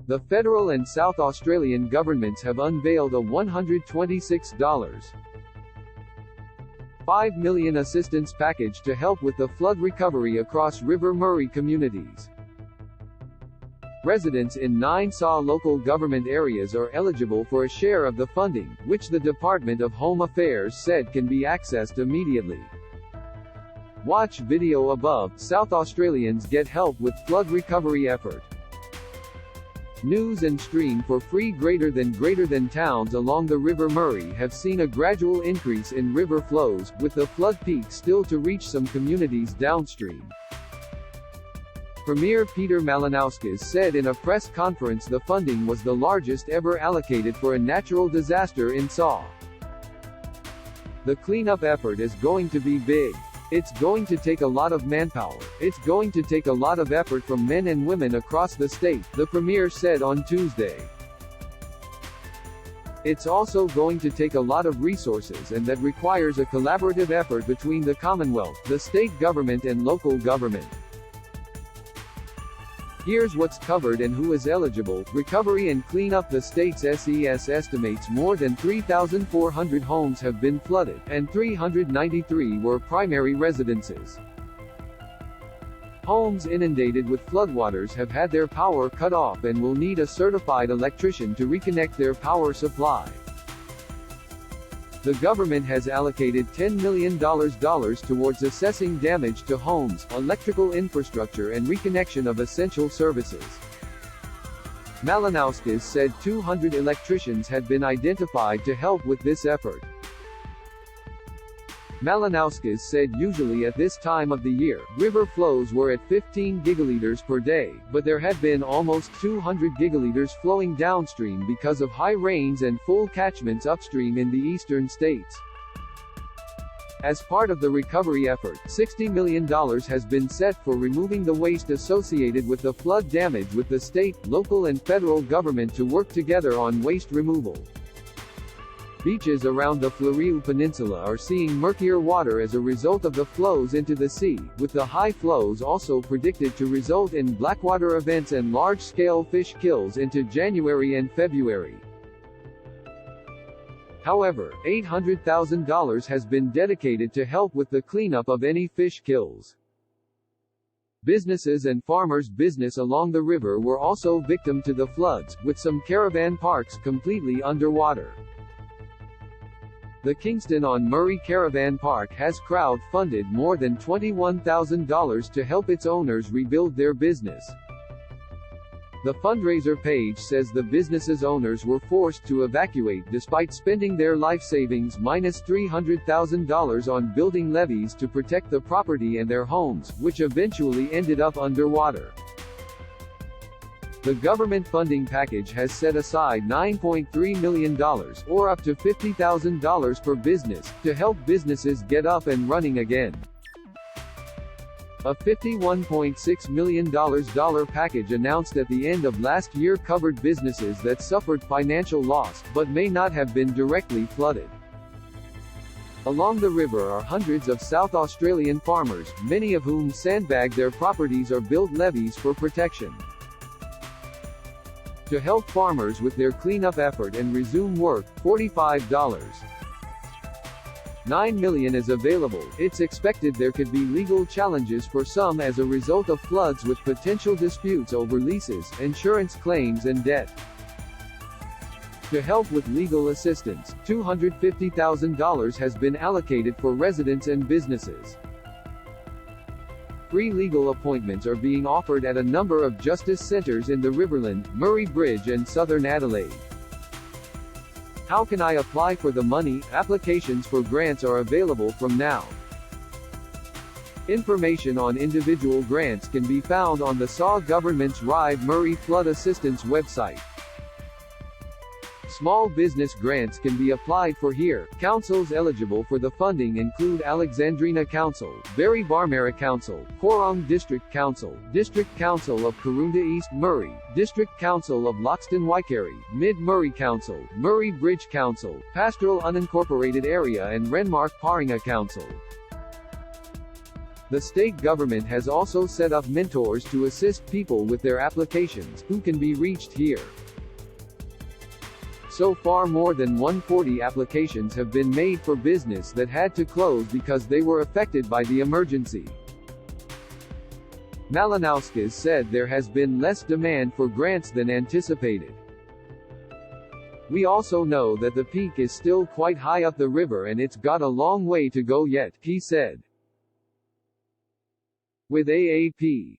The federal and South Australian governments have unveiled a $126.5 million assistance package to help with the flood recovery across River Murray communities. Residents in 9 SAW local government areas are eligible for a share of the funding, which the Department of Home Affairs said can be accessed immediately. Watch video above. South Australians get help with flood recovery effort. News and stream for free. Greater than towns along the River Murray have seen a gradual increase in river flows, with the flood peak still to reach some communities downstream. Premier Peter Malinauskas said in a press conference the funding was the largest ever allocated for a natural disaster in SAW. The cleanup effort is going to be big. It's going to take a lot of manpower. It's going to take a lot of effort from men and women across the state, the Premier said on Tuesday. It's also going to take a lot of resources, and that requires a collaborative effort between the Commonwealth, the state government and local government. Here's what's covered and who is eligible. Recovery and cleanup. The state's SES estimates more than 3,400 homes have been flooded, and 393 were primary residences. Homes inundated with floodwaters have had their power cut off and will need a certified electrician to reconnect their power supply. The government has allocated $10 million towards assessing damage to homes, electrical infrastructure and reconnection of essential services. Malinauskas said 200 electricians had been identified to help with this effort. Malinauskas said usually at this time of the year, river flows were at 15 gigaliters per day, but there had been almost 200 gigaliters flowing downstream because of high rains and full catchments upstream in the eastern states. As part of the recovery effort, $60 million has been set for removing the waste associated with the flood damage, with the state, local and federal government to work together on waste removal. Beaches around the Fleurieu Peninsula are seeing murkier water as a result of the flows into the sea, with the high flows also predicted to result in blackwater events and large-scale fish kills into January and February. However, $800,000 has been dedicated to help with the cleanup of any fish kills. Businesses and farmers' business along the river were also victim to the floods, with some caravan parks completely underwater. The Kingston on Murray Caravan Park has crowd-funded more than $21,000 to help its owners rebuild their business. The fundraiser page says the business's owners were forced to evacuate despite spending their life savings minus $300,000 on building levees to protect the property and their homes, which eventually ended up underwater. The government funding package has set aside $9.3 million, or up to $50,000 per business, to help businesses get up and running again. A $51.6 million package announced at the end of last year covered businesses that suffered financial loss, but may not have been directly flooded. Along the river are hundreds of South Australian farmers, many of whom sandbag their properties or build levees for protection. To help farmers with their cleanup effort and resume work, $45.9 million is available. It's expected there could be legal challenges for some as a result of floods, with potential disputes over leases, insurance claims and debt. To help with legal assistance, $250,000 has been allocated for residents and businesses. Free legal appointments are being offered at a number of justice centres in the Riverland, Murray Bridge and Southern Adelaide. How can I apply for the money? Applications for grants are available from now. Information on individual grants can be found on the SAW Government's Rive Murray Flood Assistance website. Small business grants can be applied for here. Councils eligible for the funding include Alexandrina Council, Berry Barmera Council, Corong District Council, District Council of Karoonda East Murray, District Council of Loxton Waikari, Mid-Murray Council, Murray Bridge Council, Pastoral Unincorporated Area and Renmark Paringa Council. The state government has also set up mentors to assist people with their applications, who can be reached here. So far more than 140 applications have been made for business that had to close because they were affected by the emergency. Malinauskas said there has been less demand for grants than anticipated. We also know that the peak is still quite high up the river and it's got a long way to go yet, he said. With AAP